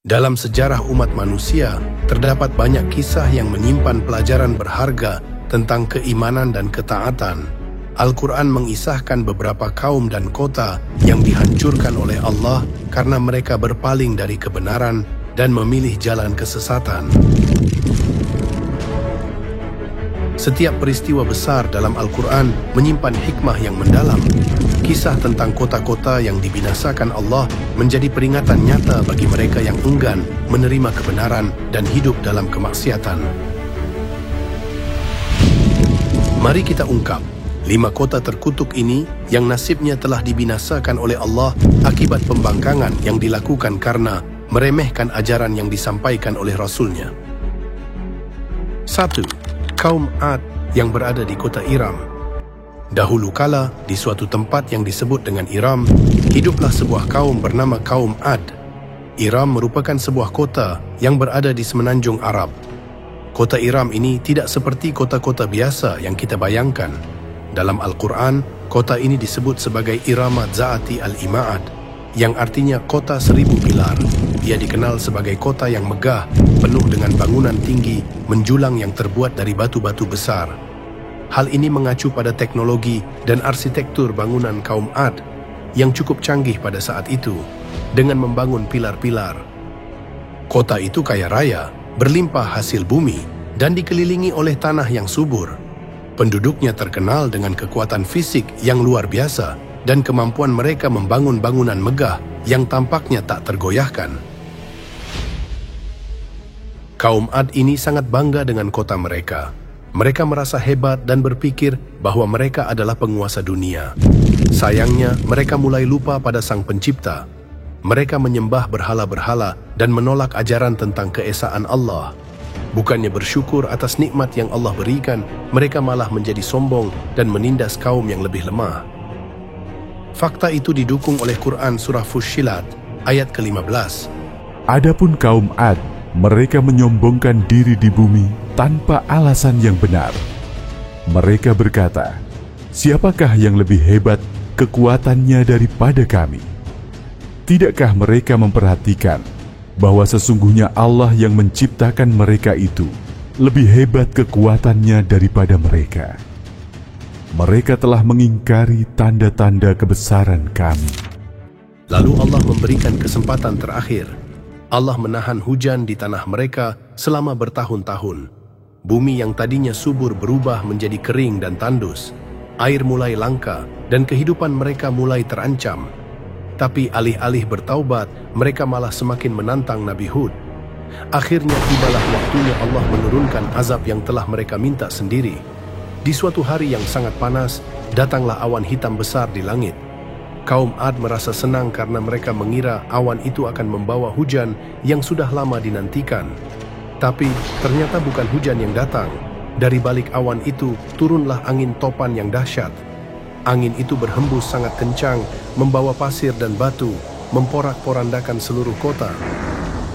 Dalam sejarah umat manusia, terdapat banyak kisah yang menyimpan pelajaran berharga tentang keimanan dan ketaatan. Al-Quran mengisahkan beberapa kaum dan kota yang dihancurkan oleh Allah karena mereka berpaling dari kebenaran dan memilih jalan kesesatan. Setiap peristiwa besar dalam Al-Quran menyimpan hikmah yang mendalam. Kisah tentang kota-kota yang dibinasakan Allah menjadi peringatan nyata bagi mereka yang enggan menerima kebenaran dan hidup dalam kemaksiatan. Mari kita ungkap 5 kota terkutuk ini yang nasibnya telah dibinasakan oleh Allah akibat pembangkangan yang dilakukan karena meremehkan ajaran yang disampaikan oleh Rasul-Nya. 1. Kaum Ad yang berada di kota Iram. Dahulu kala, di suatu tempat yang disebut dengan Iram, hiduplah sebuah kaum bernama kaum Ad. Iram merupakan sebuah kota yang berada di semenanjung Arab. Kota Iram ini tidak seperti kota-kota biasa yang kita bayangkan. Dalam Al-Quran, kota ini disebut sebagai Irama Za'ati Al-Ima'ad, yang artinya kota 1000 pilar. Ia dikenal sebagai kota yang megah, penuh dengan bangunan tinggi, menjulang yang terbuat dari batu-batu besar. Hal ini mengacu pada teknologi dan arsitektur bangunan kaum Ad yang cukup canggih pada saat itu dengan membangun pilar-pilar. Kota itu kaya raya, berlimpah hasil bumi, dan dikelilingi oleh tanah yang subur. Penduduknya terkenal dengan kekuatan fisik yang luar biasa dan kemampuan mereka membangun bangunan megah yang tampaknya tak tergoyahkan. Kaum Ad ini sangat bangga dengan kota mereka. Mereka merasa hebat dan berpikir bahwa mereka adalah penguasa dunia. Sayangnya, mereka mulai lupa pada Sang Pencipta. Mereka menyembah berhala-berhala dan menolak ajaran tentang keesaan Allah. Bukannya bersyukur atas nikmat yang Allah berikan, mereka malah menjadi sombong dan menindas kaum yang lebih lemah. Fakta itu didukung oleh Quran Surah Fussilat, ayat ke-15. Adapun kaum Ad, mereka menyombongkan diri di bumi tanpa alasan yang benar. Mereka berkata, "Siapakah yang lebih hebat kekuatannya daripada kami?" Tidakkah mereka memperhatikan bahwa sesungguhnya Allah yang menciptakan mereka itu lebih hebat kekuatannya daripada mereka? Mereka telah mengingkari tanda-tanda kebesaran kami. Lalu Allah memberikan kesempatan terakhir. Allah menahan hujan di tanah mereka selama bertahun-tahun. Bumi yang tadinya subur berubah menjadi kering dan tandus. Air mulai langka dan kehidupan mereka mulai terancam. Tapi alih-alih bertaubat, mereka malah semakin menantang Nabi Hud. Akhirnya tibalah waktunya Allah menurunkan azab yang telah mereka minta sendiri. Di suatu hari yang sangat panas, datanglah awan hitam besar di langit. Kaum Ad merasa senang karena mereka mengira awan itu akan membawa hujan yang sudah lama dinantikan. Tapi ternyata bukan hujan yang datang. Dari balik awan itu turunlah angin topan yang dahsyat. Angin itu berhembus sangat kencang, membawa pasir dan batu, memporak-porandakan seluruh kota.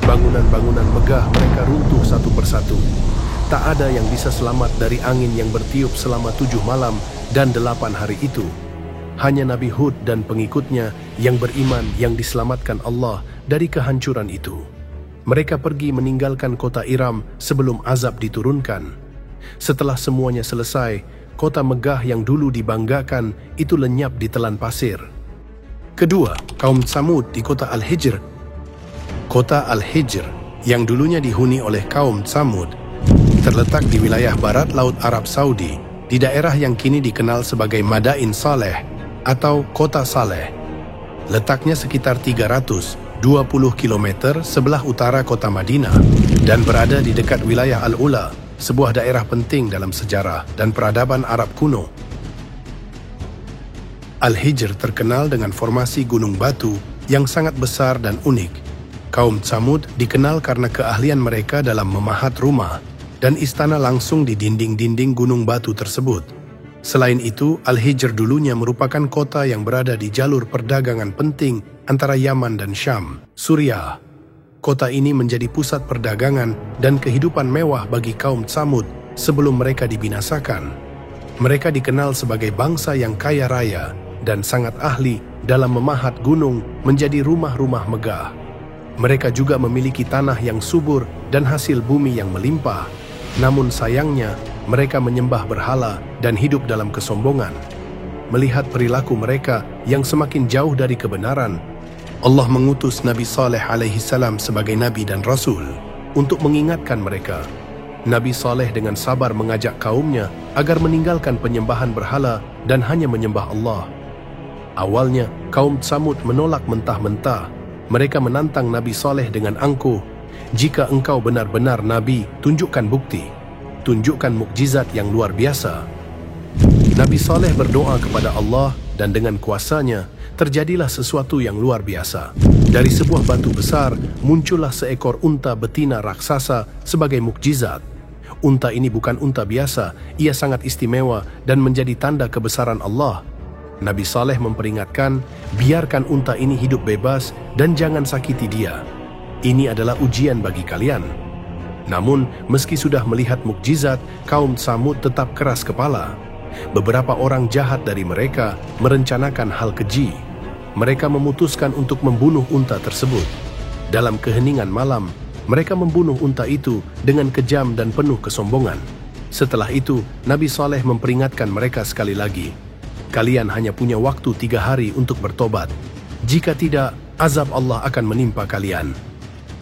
Bangunan-bangunan megah mereka runtuh satu persatu. Tak ada yang bisa selamat dari angin yang bertiup selama 7 malam dan 8 hari itu. Hanya Nabi Hud dan pengikutnya yang beriman yang diselamatkan Allah dari kehancuran itu. Mereka pergi meninggalkan kota Iram sebelum azab diturunkan. Setelah semuanya selesai, kota megah yang dulu dibanggakan itu lenyap di telan pasir. Kedua, kaum Tsamud di kota Al-Hijr. Kota Al-Hijr yang dulunya dihuni oleh kaum Tsamud terletak di wilayah barat Laut Arab Saudi, di daerah yang kini dikenal sebagai Madain Saleh atau Kota Saleh. Letaknya sekitar 320 km sebelah utara kota Madinah dan berada di dekat wilayah Al-Ula, sebuah daerah penting dalam sejarah dan peradaban Arab kuno. Al-Hijr terkenal dengan formasi gunung batu yang sangat besar dan unik. Kaum Tsamud dikenal karena keahlian mereka dalam memahat rumah dan istana langsung di dinding-dinding gunung batu tersebut. Selain itu, Al-Hijr dulunya merupakan kota yang berada di jalur perdagangan penting antara Yaman dan Syam, Suriah. Kota ini menjadi pusat perdagangan dan kehidupan mewah bagi kaum Tsamud sebelum mereka dibinasakan. Mereka dikenal sebagai bangsa yang kaya raya dan sangat ahli dalam memahat gunung menjadi rumah-rumah megah. Mereka juga memiliki tanah yang subur dan hasil bumi yang melimpah. Namun sayangnya, mereka menyembah berhala dan hidup dalam kesombongan. Melihat perilaku mereka yang semakin jauh dari kebenaran, Allah mengutus Nabi Saleh alaihi salam sebagai Nabi dan Rasul untuk mengingatkan mereka. Nabi Saleh dengan sabar mengajak kaumnya agar meninggalkan penyembahan berhala dan hanya menyembah Allah. Awalnya, kaum Tsamud menolak mentah-mentah. Mereka menantang Nabi Saleh dengan angkuh, "Jika engkau benar-benar Nabi, tunjukkan bukti. Tunjukkan mukjizat yang luar biasa." Nabi Saleh berdoa kepada Allah dan dengan kuasanya, terjadilah sesuatu yang luar biasa. Dari sebuah batu besar, muncullah seekor unta betina raksasa sebagai mukjizat. Unta ini bukan unta biasa, ia sangat istimewa dan menjadi tanda kebesaran Allah. Nabi Saleh memperingatkan, biarkan unta ini hidup bebas dan jangan sakiti dia. Ini adalah ujian bagi kalian. Namun, meski sudah melihat mukjizat, kaum Tsamud tetap keras kepala. Beberapa orang jahat dari mereka merencanakan hal keji. Mereka memutuskan untuk membunuh unta tersebut. Dalam keheningan malam, mereka membunuh unta itu dengan kejam dan penuh kesombongan. Setelah itu, Nabi Saleh memperingatkan mereka sekali lagi, "Kalian hanya punya waktu 3 hari untuk bertobat. Jika tidak, azab Allah akan menimpa kalian."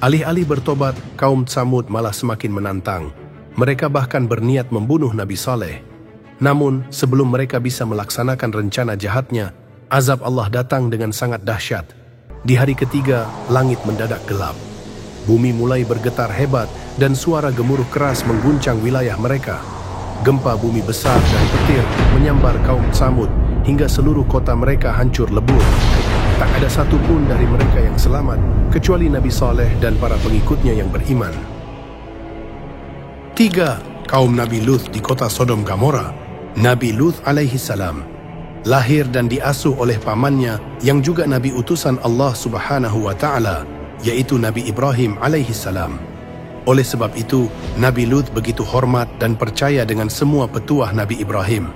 Alih-alih bertobat, kaum Tsamud malah semakin menantang. Mereka bahkan berniat membunuh Nabi Saleh. Namun, sebelum mereka bisa melaksanakan rencana jahatnya, azab Allah datang dengan sangat dahsyat. Di hari ketiga, langit mendadak gelap. Bumi mulai bergetar hebat dan suara gemuruh keras mengguncang wilayah mereka. Gempa bumi besar dan petir menyambar kaum Tsamud hingga seluruh kota mereka hancur lebur. Tak ada satupun dari mereka yang selamat, kecuali Nabi Saleh dan para pengikutnya yang beriman. 3. Kaum Nabi Lut di kota Sodom Gomora. Nabi Lut alaihi salam lahir dan diasuh oleh pamannya yang juga Nabi utusan Allah subhanahu wa ta'ala, yaitu Nabi Ibrahim alaihi salam. Oleh sebab itu, Nabi Lut begitu hormat dan percaya dengan semua petuah Nabi Ibrahim.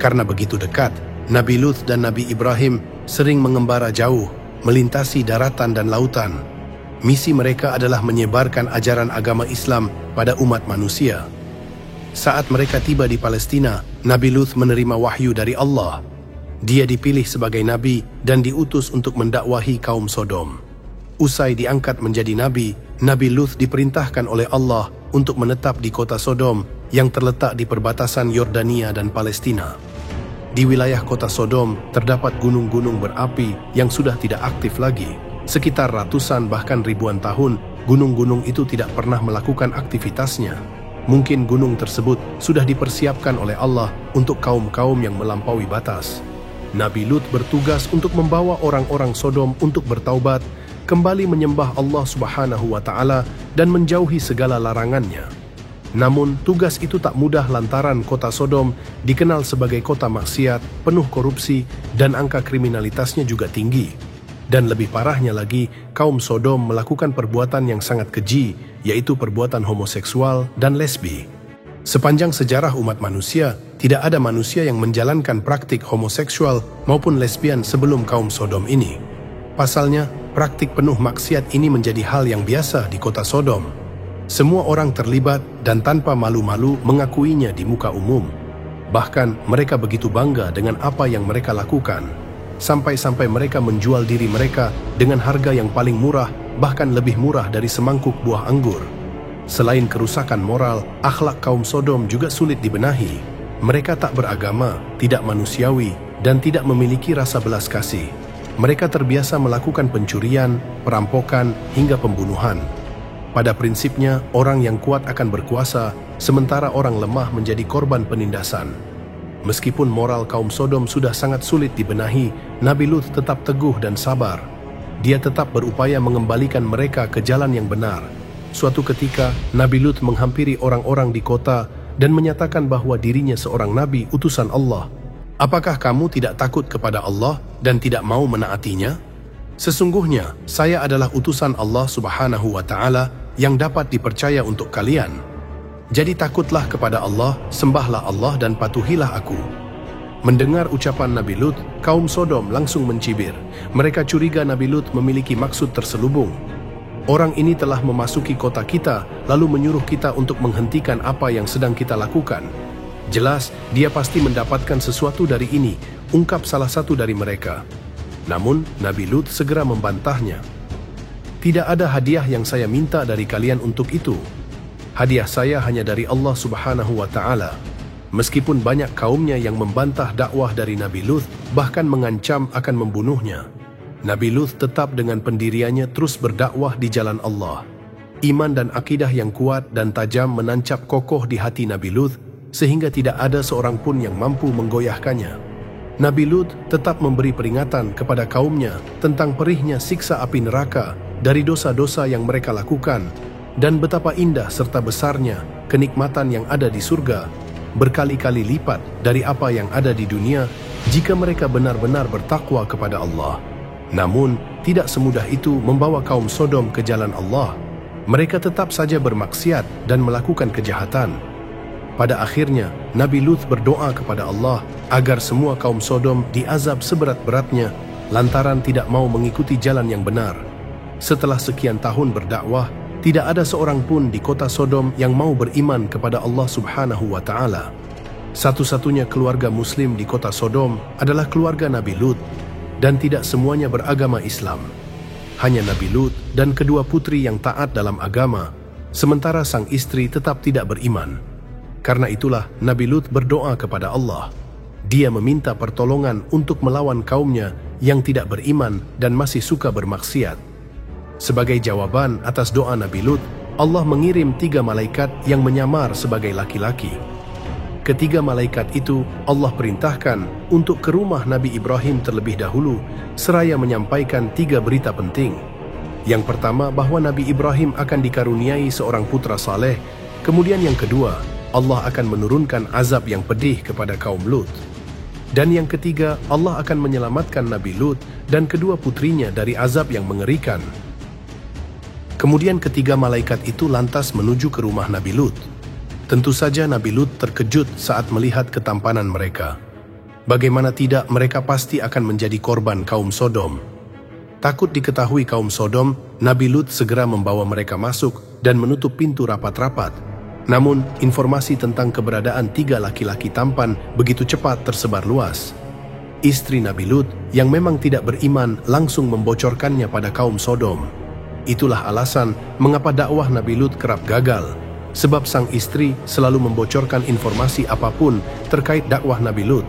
Karena begitu dekat, Nabi Lut dan Nabi Ibrahim sering mengembara jauh, melintasi daratan dan lautan. Misi mereka adalah menyebarkan ajaran agama Islam pada umat manusia. Saat mereka tiba di Palestina, Nabi Lut menerima wahyu dari Allah. Dia dipilih sebagai nabi dan diutus untuk mendakwahi kaum Sodom. Usai diangkat menjadi nabi, Nabi Lut diperintahkan oleh Allah untuk menetap di kota Sodom yang terletak di perbatasan Yordania dan Palestina. Di wilayah kota Sodom terdapat gunung-gunung berapi yang sudah tidak aktif lagi. Sekitar ratusan bahkan ribuan tahun, gunung-gunung itu tidak pernah melakukan aktivitasnya. Mungkin gunung tersebut sudah dipersiapkan oleh Allah untuk kaum-kaum yang melampaui batas. Nabi Lut bertugas untuk membawa orang-orang Sodom untuk bertaubat, kembali menyembah Allah subhanahu wa ta'ala dan menjauhi segala larangannya. Namun, tugas itu tak mudah lantaran kota Sodom dikenal sebagai kota maksiat, penuh korupsi, dan angka kriminalitasnya juga tinggi. Dan lebih parahnya lagi, kaum Sodom melakukan perbuatan yang sangat keji, yaitu perbuatan homoseksual dan lesbi. Sepanjang sejarah umat manusia, tidak ada manusia yang menjalankan praktik homoseksual maupun lesbian sebelum kaum Sodom ini. Pasalnya, praktik penuh maksiat ini menjadi hal yang biasa di kota Sodom. Semua orang terlibat dan tanpa malu-malu mengakuinya di muka umum. Bahkan mereka begitu bangga dengan apa yang mereka lakukan. Sampai-sampai mereka menjual diri mereka dengan harga yang paling murah, bahkan lebih murah dari semangkuk buah anggur. Selain kerusakan moral, akhlak kaum Sodom juga sulit dibenahi. Mereka tak beragama, tidak manusiawi, dan tidak memiliki rasa belas kasih. Mereka terbiasa melakukan pencurian, perampokan, hingga pembunuhan. Pada prinsipnya, orang yang kuat akan berkuasa, sementara orang lemah menjadi korban penindasan. Meskipun moral kaum Sodom sudah sangat sulit dibenahi, Nabi Lut tetap teguh dan sabar. Dia tetap berupaya mengembalikan mereka ke jalan yang benar. Suatu ketika, Nabi Lut menghampiri orang-orang di kota dan menyatakan bahwa dirinya seorang nabi utusan Allah. "Apakah kamu tidak takut kepada Allah dan tidak mau menaatinya? Sesungguhnya, saya adalah utusan Allah subhanahu wa ta'ala yang dapat dipercaya untuk kalian. Jadi takutlah kepada Allah, sembahlah Allah dan patuhilah aku." Mendengar ucapan Nabi Lut, kaum Sodom langsung mencibir. Mereka curiga Nabi Lut memiliki maksud terselubung. Orang ini telah memasuki kota kita, lalu menyuruh kita untuk menghentikan apa yang sedang kita lakukan. Jelas, dia pasti mendapatkan sesuatu dari ini, ungkap salah satu dari mereka. Namun, Nabi Lut segera membantahnya. Tidak ada hadiah yang saya minta dari kalian untuk itu. Hadiah saya hanya dari Allah Subhanahu wa Ta'ala. Meskipun banyak kaumnya yang membantah dakwah dari Nabi Lut, bahkan mengancam akan membunuhnya, Nabi Lut tetap dengan pendiriannya terus berdakwah di jalan Allah. Iman dan akidah yang kuat dan tajam menancap kokoh di hati Nabi Lut, sehingga tidak ada seorang pun yang mampu menggoyahkannya. Nabi Lut tetap memberi peringatan kepada kaumnya tentang perihnya siksa api neraka dari dosa-dosa yang mereka lakukan, dan betapa indah serta besarnya kenikmatan yang ada di surga, berkali-kali lipat dari apa yang ada di dunia jika mereka benar-benar bertakwa kepada Allah. Namun, tidak semudah itu membawa kaum Sodom ke jalan Allah. Mereka tetap saja bermaksiat dan melakukan kejahatan. Pada akhirnya, Nabi Lut berdoa kepada Allah agar semua kaum Sodom diazab seberat-beratnya lantaran tidak mau mengikuti jalan yang benar. Setelah sekian tahun berdakwah, tidak ada seorang pun di kota Sodom yang mau beriman kepada Allah Subhanahu wa Ta'ala. Satu-satunya keluarga Muslim di kota Sodom adalah keluarga Nabi Lut, dan tidak semuanya beragama Islam. Hanya Nabi Lut dan kedua putri yang taat dalam agama, sementara sang istri tetap tidak beriman. Karena itulah Nabi Lut berdoa kepada Allah. Dia meminta pertolongan untuk melawan kaumnya yang tidak beriman dan masih suka bermaksiat. Sebagai jawaban atas doa Nabi Lut, Allah mengirim 3 malaikat yang menyamar sebagai laki-laki. Ketiga malaikat itu Allah perintahkan untuk ke rumah Nabi Ibrahim terlebih dahulu, seraya menyampaikan 3 berita penting. Yang pertama, bahwa Nabi Ibrahim akan dikaruniai seorang putra saleh. Kemudian yang kedua, Allah akan menurunkan azab yang pedih kepada kaum Lut. Dan yang ketiga, Allah akan menyelamatkan Nabi Lut dan kedua putrinya dari azab yang mengerikan. Kemudian ketiga malaikat itu lantas menuju ke rumah Nabi Lut. Tentu saja Nabi Lut terkejut saat melihat ketampanan mereka. Bagaimana tidak, mereka pasti akan menjadi korban kaum Sodom. Takut diketahui kaum Sodom, Nabi Lut segera membawa mereka masuk dan menutup pintu rapat-rapat. Namun, informasi tentang keberadaan 3 laki-laki tampan begitu cepat tersebar luas. Istri Nabi Lut yang memang tidak beriman langsung membocorkannya pada kaum Sodom. Itulah alasan mengapa dakwah Nabi Lut kerap gagal. Sebab sang istri selalu membocorkan informasi apapun terkait dakwah Nabi Lut.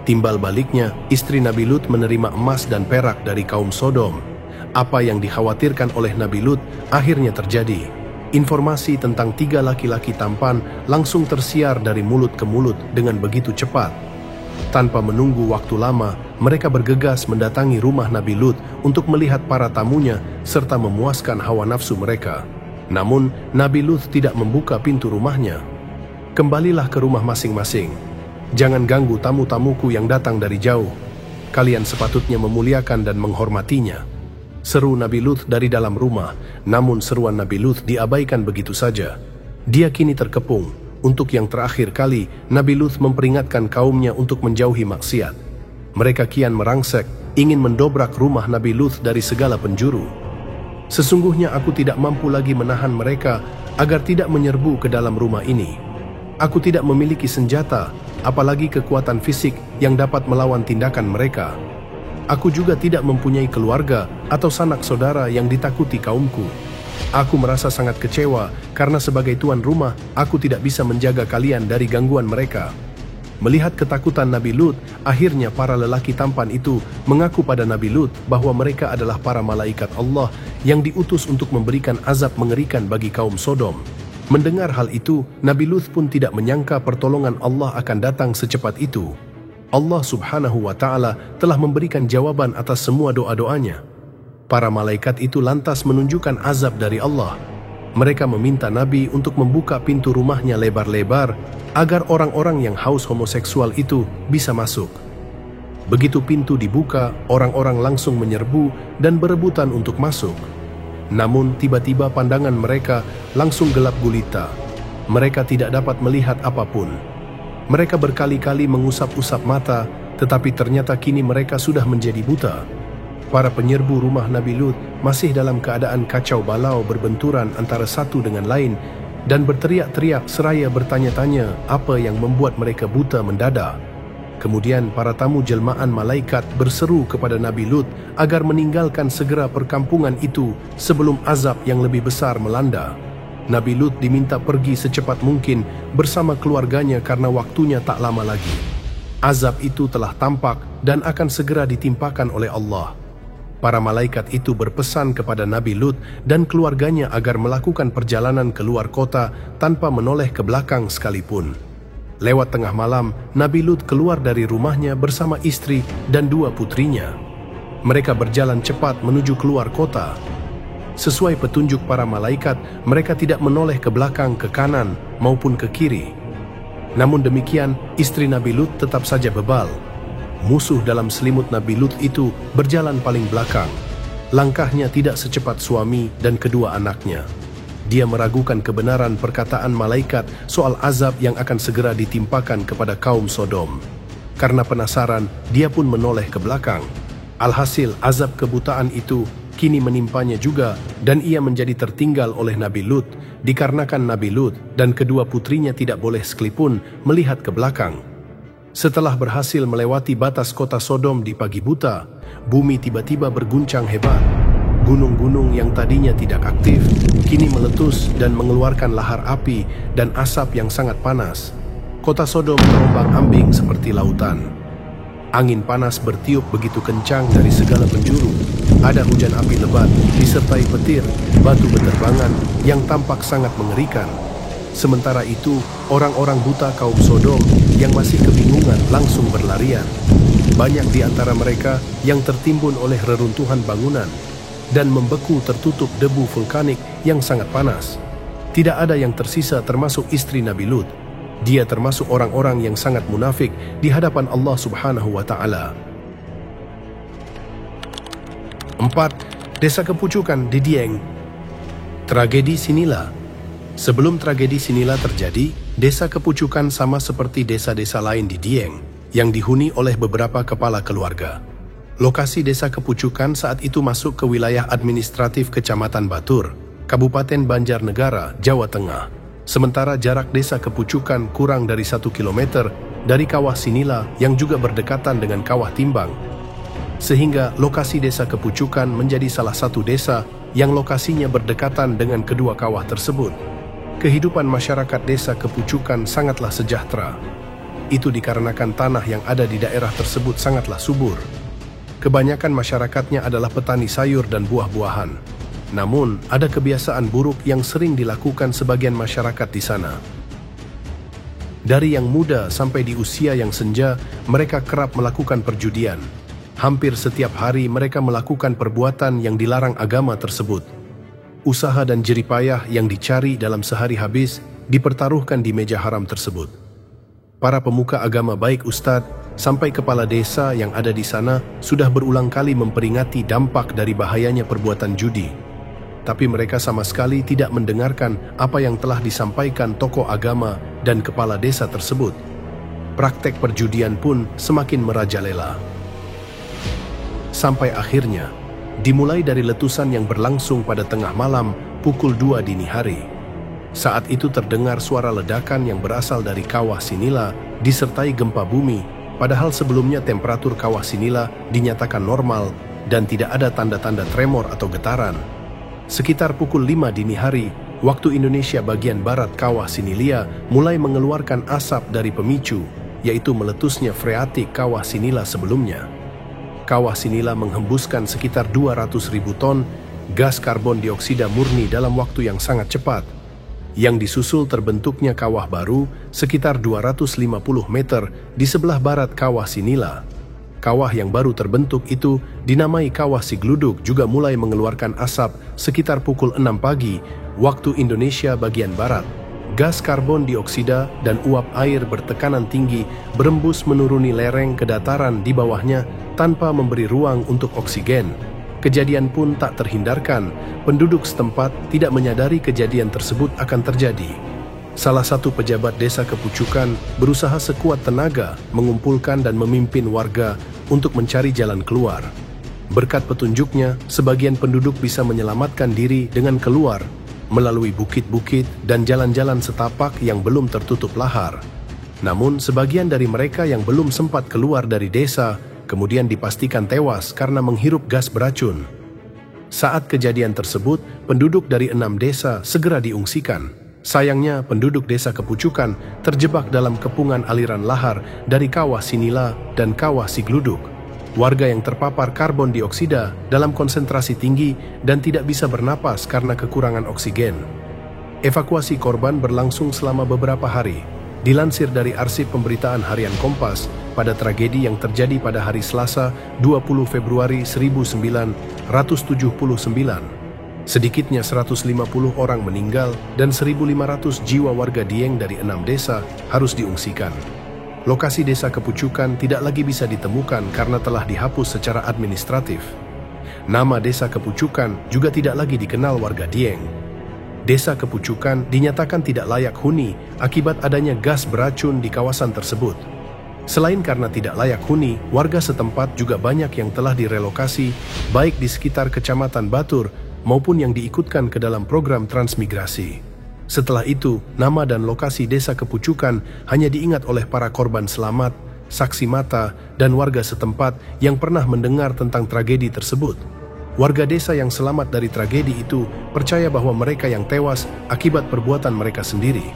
Timbal baliknya, istri Nabi Lut menerima emas dan perak dari kaum Sodom. Apa yang dikhawatirkan oleh Nabi Lut akhirnya terjadi. Informasi tentang 3 laki-laki tampan langsung tersiar dari mulut ke mulut dengan begitu cepat. Tanpa menunggu waktu lama, mereka bergegas mendatangi rumah Nabi Lut untuk melihat para tamunya serta memuaskan hawa nafsu mereka. Namun, Nabi Lut tidak membuka pintu rumahnya. Kembalilah ke rumah masing-masing. Jangan ganggu tamu-tamuku yang datang dari jauh. Kalian sepatutnya memuliakan dan menghormatinya. Seru Nabi Lut dari dalam rumah, namun seruan Nabi Lut diabaikan begitu saja. Dia kini terkepung. Untuk yang terakhir kali, Nabi Lut memperingatkan kaumnya untuk menjauhi maksiat. Mereka kian merangsek, ingin mendobrak rumah Nabi Lut dari segala penjuru. Sesungguhnya aku tidak mampu lagi menahan mereka agar tidak menyerbu ke dalam rumah ini. Aku tidak memiliki senjata, apalagi kekuatan fisik yang dapat melawan tindakan mereka. Aku juga tidak mempunyai keluarga atau sanak saudara yang ditakuti kaumku. Aku merasa sangat kecewa karena sebagai tuan rumah, aku tidak bisa menjaga kalian dari gangguan mereka. Melihat ketakutan Nabi Lut, akhirnya para lelaki tampan itu mengaku pada Nabi Lut bahwa mereka adalah para malaikat Allah yang diutus untuk memberikan azab mengerikan bagi kaum Sodom. Mendengar hal itu, Nabi Lut pun tidak menyangka pertolongan Allah akan datang secepat itu. Allah Subhanahu wa Ta'ala telah memberikan jawaban atas semua doa-doanya. Para malaikat itu lantas menunjukkan azab dari Allah. Mereka meminta Nabi untuk membuka pintu rumahnya lebar-lebar agar orang-orang yang haus homoseksual itu bisa masuk. Begitu pintu dibuka, orang-orang langsung menyerbu dan berebutan untuk masuk. Namun tiba-tiba pandangan mereka langsung gelap gulita. Mereka tidak dapat melihat apapun. Mereka berkali-kali mengusap-usap mata, tetapi ternyata kini mereka sudah menjadi buta. Para penyerbu rumah Nabi Lut masih dalam keadaan kacau balau berbenturan antara satu dengan lain dan berteriak-teriak seraya bertanya-tanya apa yang membuat mereka buta mendadak. Kemudian para tamu jelmaan malaikat berseru kepada Nabi Lut agar meninggalkan segera perkampungan itu sebelum azab yang lebih besar melanda. Nabi Lut diminta pergi secepat mungkin bersama keluarganya karena waktunya tak lama lagi. Azab itu telah tampak dan akan segera ditimpakan oleh Allah. Para malaikat itu berpesan kepada Nabi Lut dan keluarganya agar melakukan perjalanan keluar kota tanpa menoleh ke belakang sekalipun. Lewat tengah malam, Nabi Lut keluar dari rumahnya bersama istri dan 2 putrinya. Mereka berjalan cepat menuju keluar kota. Sesuai petunjuk para malaikat, mereka tidak menoleh ke belakang, ke kanan maupun ke kiri. Namun demikian, istri Nabi Lut tetap saja bebal. Musuh dalam selimut Nabi Lut itu berjalan paling belakang. Langkahnya tidak secepat suami dan kedua anaknya. Dia meragukan kebenaran perkataan malaikat soal azab yang akan segera ditimpakan kepada kaum Sodom. Karena penasaran, dia pun menoleh ke belakang. Alhasil, azab kebutaan itu kini menimpanya juga dan ia menjadi tertinggal oleh Nabi Lut dikarenakan Nabi Lut dan kedua putrinya tidak boleh sekalipun melihat ke belakang. Setelah berhasil melewati batas kota Sodom di pagi buta, bumi tiba-tiba berguncang hebat. Gunung-gunung yang tadinya tidak aktif, kini meletus dan mengeluarkan lahar api dan asap yang sangat panas. Kota Sodom terombang-ambing seperti lautan. Angin panas bertiup begitu kencang dari segala penjuru. Ada hujan api lebat, disertai petir, batu berterbangan yang tampak sangat mengerikan. Sementara itu, orang-orang buta kaum Sodom yang masih kebingungan langsung berlarian. Banyak di antara mereka yang tertimbun oleh reruntuhan bangunan dan membeku tertutup debu vulkanik yang sangat panas. Tidak ada yang tersisa termasuk istri Nabi Lut. Dia termasuk orang-orang yang sangat munafik di hadapan Allah Subhanahu wa Ta'ala. 4. Desa Kepucukan di Dieng. Tragedi Sinila. Sebelum tragedi Sinila terjadi, desa Kepucukan sama seperti desa-desa lain di Dieng yang dihuni oleh beberapa kepala keluarga. Lokasi desa Kepucukan saat itu masuk ke wilayah administratif Kecamatan Batur, Kabupaten Banjarnegara, Jawa Tengah. Sementara jarak desa Kepucukan kurang dari 1 kilometer dari Kawah Sinila yang juga berdekatan dengan Kawah Timbang. Sehingga lokasi desa Kepucukan menjadi salah satu desa yang lokasinya berdekatan dengan kedua kawah tersebut. Kehidupan masyarakat desa Kepucukan sangatlah sejahtera. Itu dikarenakan tanah yang ada di daerah tersebut sangatlah subur. Kebanyakan masyarakatnya adalah petani sayur dan buah-buahan. Namun, ada kebiasaan buruk yang sering dilakukan sebagian masyarakat di sana. Dari yang muda sampai di usia yang senja, mereka kerap melakukan perjudian. Hampir setiap hari mereka melakukan perbuatan yang dilarang agama tersebut. Usaha dan jeripayah yang dicari dalam sehari habis dipertaruhkan di meja haram tersebut. Para pemuka agama baik ustadz sampai kepala desa yang ada di sana sudah berulang kali memperingati dampak dari bahayanya perbuatan judi. Tapi mereka sama sekali tidak mendengarkan apa yang telah disampaikan tokoh agama dan kepala desa tersebut. Praktek perjudian pun semakin merajalela. Sampai akhirnya, dimulai dari letusan yang berlangsung pada tengah malam pukul 2 dini hari. Saat itu terdengar suara ledakan yang berasal dari Kawah Sinila disertai gempa bumi, padahal sebelumnya temperatur Kawah Sinila dinyatakan normal dan tidak ada tanda-tanda tremor atau getaran. Sekitar pukul 5 dini hari, waktu Indonesia bagian barat, Kawah Sinilia mulai mengeluarkan asap dari pemicu, yaitu meletusnya freatik Kawah Sinila sebelumnya. Kawah Sinila menghembuskan sekitar 200.000 ton gas karbon dioksida murni dalam waktu yang sangat cepat. Yang disusul terbentuknya kawah baru sekitar 250 meter di sebelah barat Kawah Sinila. Kawah yang baru terbentuk itu dinamai Kawah Sigludug juga mulai mengeluarkan asap sekitar pukul 6 pagi waktu Indonesia bagian barat. Gas karbon dioksida dan uap air bertekanan tinggi berembus menuruni lereng ke dataran di bawahnya tanpa memberi ruang untuk oksigen. Kejadian pun tak terhindarkan, penduduk setempat tidak menyadari kejadian tersebut akan terjadi. Salah satu pejabat desa Kepucukan berusaha sekuat tenaga mengumpulkan dan memimpin warga untuk mencari jalan keluar. Berkat petunjuknya, sebagian penduduk bisa menyelamatkan diri dengan keluar melalui bukit-bukit dan jalan-jalan setapak yang belum tertutup lahar. Namun, sebagian dari mereka yang belum sempat keluar dari desa kemudian dipastikan tewas karena menghirup gas beracun. Saat kejadian tersebut, penduduk dari 6 desa segera diungsikan. Sayangnya, penduduk desa Kepucukan terjebak dalam kepungan aliran lahar dari kawah Sinila dan kawah Sigluduk. Warga yang terpapar karbon dioksida dalam konsentrasi tinggi dan tidak bisa bernapas karena kekurangan oksigen. Evakuasi korban berlangsung selama beberapa hari. Dilansir dari arsip pemberitaan harian Kompas, pada tragedi yang terjadi pada hari Selasa 20 Februari 1979, sedikitnya 150 orang meninggal dan 1.500 jiwa warga Dieng dari 6 desa harus diungsikan. Lokasi desa Kepucukan tidak lagi bisa ditemukan karena telah dihapus secara administratif. Nama desa Kepucukan juga tidak lagi dikenal warga Dieng. Desa Kepucukan dinyatakan tidak layak huni akibat adanya gas beracun di kawasan tersebut. Selain karena tidak layak huni, warga setempat juga banyak yang telah direlokasi, baik di sekitar Kecamatan Batur maupun yang diikutkan ke dalam program transmigrasi. Setelah itu, nama dan lokasi desa Kepucukan hanya diingat oleh para korban selamat, saksi mata, dan warga setempat yang pernah mendengar tentang tragedi tersebut. Warga desa yang selamat dari tragedi itu percaya bahwa mereka yang tewas akibat perbuatan mereka sendiri,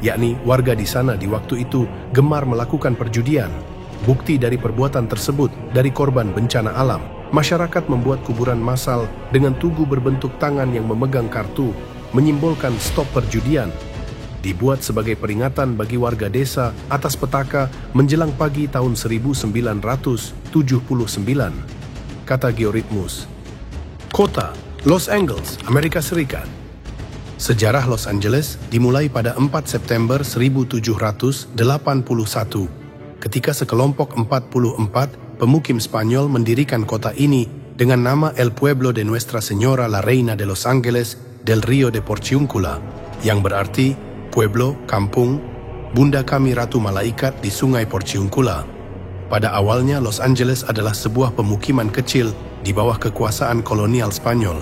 yakni warga di sana di waktu itu gemar melakukan perjudian. Bukti dari perbuatan tersebut dari korban bencana alam, masyarakat membuat kuburan massal dengan tugu berbentuk tangan yang memegang kartu, menyimbolkan stop perjudian. Dibuat sebagai peringatan bagi warga desa atas petaka menjelang pagi tahun 1979, kata Georitmus. Kota Los Angeles, Amerika Serikat. Sejarah Los Angeles dimulai pada 4 September 1781 ketika sekelompok 44 pemukim Spanyol mendirikan kota ini dengan nama El Pueblo de Nuestra Señora la Reina de Los Angeles del Río de Porciúncula, yang berarti Pueblo, kampung, Bunda kami Ratu Malaikat di Sungai Porciúncula. Pada awalnya Los Angeles adalah sebuah pemukiman kecil di bawah kekuasaan kolonial Spanyol.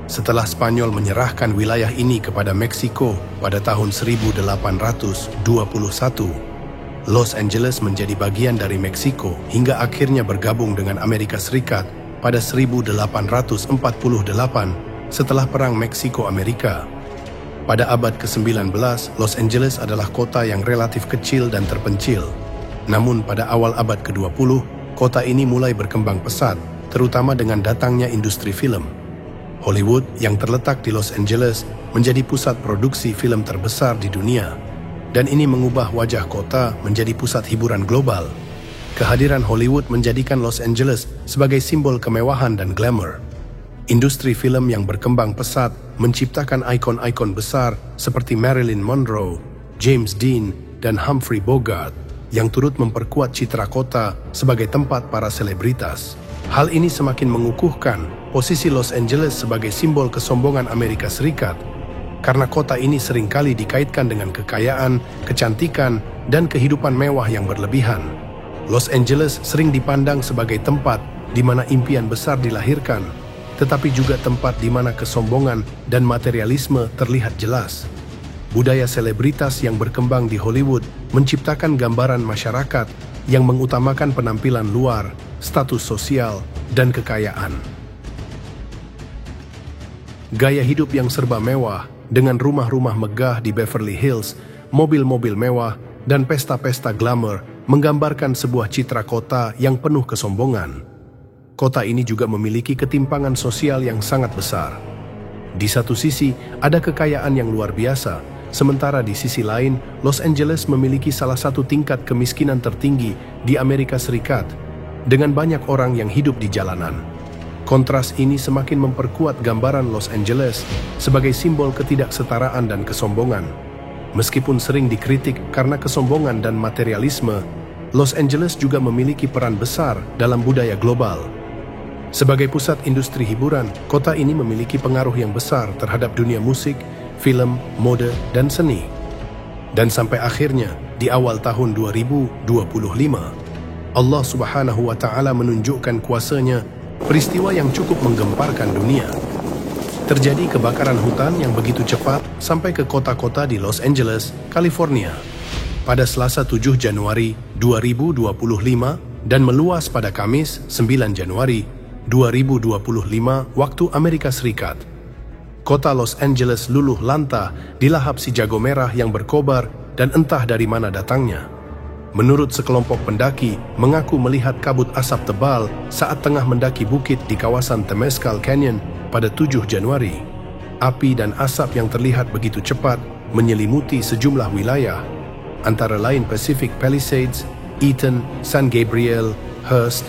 Setelah Spanyol menyerahkan wilayah ini kepada Meksiko pada tahun 1821, Los Angeles menjadi bagian dari Meksiko hingga akhirnya bergabung dengan Amerika Serikat pada 1848 setelah Perang Meksiko-Amerika. Pada abad ke-19, Los Angeles adalah kota yang relatif kecil dan terpencil. Namun pada awal abad ke-20, kota ini mulai berkembang pesat, terutama dengan datangnya industri film. Hollywood yang terletak di Los Angeles menjadi pusat produksi film terbesar di dunia, dan ini mengubah wajah kota menjadi pusat hiburan global. Kehadiran Hollywood menjadikan Los Angeles sebagai simbol kemewahan dan glamour. Industri film yang berkembang pesat menciptakan ikon-ikon besar seperti Marilyn Monroe, James Dean, dan Humphrey Bogart yang turut memperkuat citra kota sebagai tempat para selebritas. Hal ini semakin mengukuhkan posisi Los Angeles sebagai simbol kesombongan Amerika Serikat, karena kota ini seringkali dikaitkan dengan kekayaan, kecantikan, dan kehidupan mewah yang berlebihan. Los Angeles sering dipandang sebagai tempat di mana impian besar dilahirkan, tetapi juga tempat di mana kesombongan dan materialisme terlihat jelas. Budaya selebritas yang berkembang di Hollywood menciptakan gambaran masyarakat yang mengutamakan penampilan luar, status sosial, dan kekayaan. Gaya hidup yang serba mewah, dengan rumah-rumah megah di Beverly Hills, mobil-mobil mewah, dan pesta-pesta glamour menggambarkan sebuah citra kota yang penuh kesombongan. Kota ini juga memiliki ketimpangan sosial yang sangat besar. Di satu sisi, ada kekayaan yang luar biasa, sementara di sisi lain, Los Angeles memiliki salah satu tingkat kemiskinan tertinggi di Amerika Serikat, dengan banyak orang yang hidup di jalanan. Kontras ini semakin memperkuat gambaran Los Angeles sebagai simbol ketidaksetaraan dan kesombongan. Meskipun sering dikritik karena kesombongan dan materialisme, Los Angeles juga memiliki peran besar dalam budaya global. Sebagai pusat industri hiburan, kota ini memiliki pengaruh yang besar terhadap dunia musik, film, mode, dan seni. Dan sampai akhirnya, di awal tahun 2025, Allah Subhanahu wa Ta'ala menunjukkan kuasanya Peristiwa yang cukup menggemparkan dunia. Terjadi kebakaran hutan yang begitu cepat sampai ke kota-kota di Los Angeles, California, pada Selasa 7 Januari 2025 dan meluas pada Kamis 9 Januari 2025 waktu Amerika Serikat. Kota Los Angeles luluh lantah dilahap si jago merah yang berkobar dan entah dari mana datangnya. Menurut sekelompok pendaki mengaku melihat kabut asap tebal saat tengah mendaki bukit di kawasan Temescal Canyon pada 7 Januari. Api dan asap yang terlihat begitu cepat menyelimuti sejumlah wilayah, antara lain Pacific Palisades, Eaton, San Gabriel, Hearst,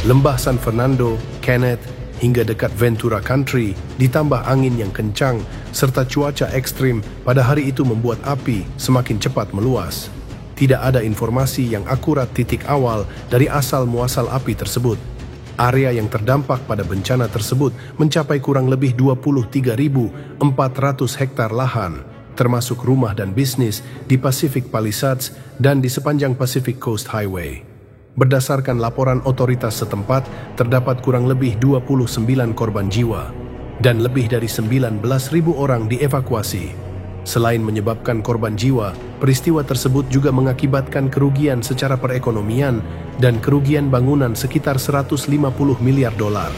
Lembah San Fernando, Kenneth, hingga dekat Ventura Country, ditambah angin yang kencang serta cuaca ekstrim pada hari itu membuat api semakin cepat meluas. Tidak ada informasi yang akurat titik awal dari asal muasal api tersebut. Area yang terdampak pada bencana tersebut mencapai kurang lebih 23.400 hektar lahan, termasuk rumah dan bisnis di Pacific Palisades dan di sepanjang Pacific Coast Highway. Berdasarkan laporan otoritas setempat, terdapat kurang lebih 29 korban jiwa dan lebih dari 19.000 orang dievakuasi. Selain menyebabkan korban jiwa, peristiwa tersebut juga mengakibatkan kerugian secara perekonomian dan kerugian bangunan sekitar 150 miliar dolar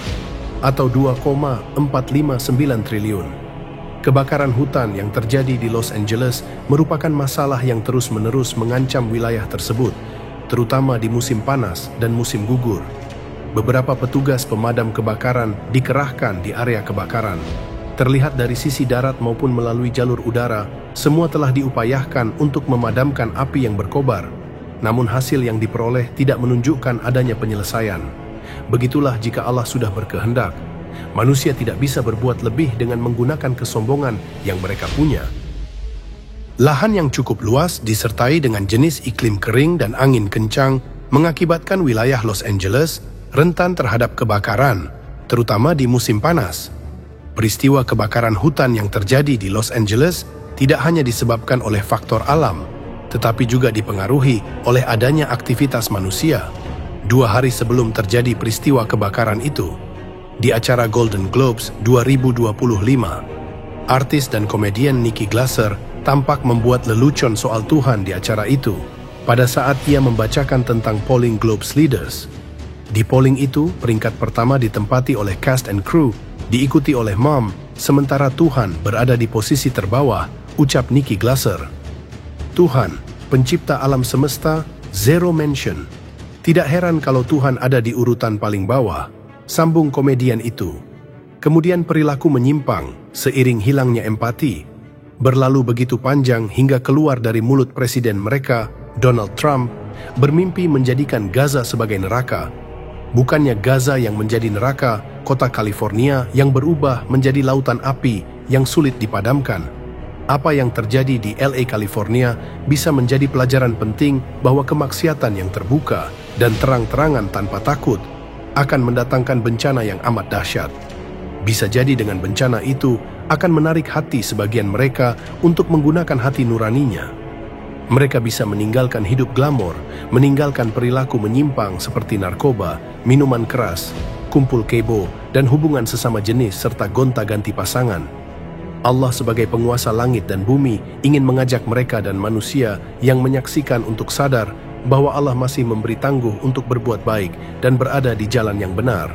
atau 2,459 triliun. Kebakaran hutan yang terjadi di Los Angeles merupakan masalah yang terus-menerus mengancam wilayah tersebut, terutama di musim panas dan musim gugur. Beberapa petugas pemadam kebakaran dikerahkan di area kebakaran. Terlihat dari sisi darat maupun melalui jalur udara, semua telah diupayakan untuk memadamkan api yang berkobar. Namun hasil yang diperoleh tidak menunjukkan adanya penyelesaian. Begitulah jika Allah sudah berkehendak. Manusia tidak bisa berbuat lebih dengan menggunakan kesombongan yang mereka punya. Lahan yang cukup luas disertai dengan jenis iklim kering dan angin kencang mengakibatkan wilayah Los Angeles rentan terhadap kebakaran, terutama di musim panas. Peristiwa kebakaran hutan yang terjadi di Los Angeles tidak hanya disebabkan oleh faktor alam, tetapi juga dipengaruhi oleh adanya aktivitas manusia. 2 hari sebelum terjadi peristiwa kebakaran itu, di acara Golden Globes 2025, artis dan komedian Nikki Glaser tampak membuat lelucon soal Tuhan di acara itu pada saat ia membacakan tentang polling Globes Leaders. Di polling itu, peringkat pertama ditempati oleh cast and crew, diikuti oleh Mom, sementara Tuhan berada di posisi terbawah, ucap Nikki Glaser. Tuhan, pencipta alam semesta, zero mention. Tidak heran kalau Tuhan ada di urutan paling bawah, sambung komedian itu. Kemudian perilaku menyimpang, seiring hilangnya empati. Berlalu begitu panjang hingga keluar dari mulut presiden mereka, Donald Trump, bermimpi menjadikan Gaza sebagai neraka. Bukannya Gaza yang menjadi neraka, kota California yang berubah menjadi lautan api yang sulit dipadamkan. Apa yang terjadi di LA, California bisa menjadi pelajaran penting bahwa kemaksiatan yang terbuka dan terang-terangan tanpa takut akan mendatangkan bencana yang amat dahsyat. Bisa jadi dengan bencana itu akan menarik hati sebagian mereka untuk menggunakan hati nuraninya. Mereka bisa meninggalkan hidup glamor, meninggalkan perilaku menyimpang seperti narkoba, minuman keras, kumpul kebo, dan hubungan sesama jenis serta gonta-ganti pasangan. Allah sebagai penguasa langit dan bumi ingin mengajak mereka dan manusia yang menyaksikan untuk sadar bahwa Allah masih memberi tangguh untuk berbuat baik dan berada di jalan yang benar.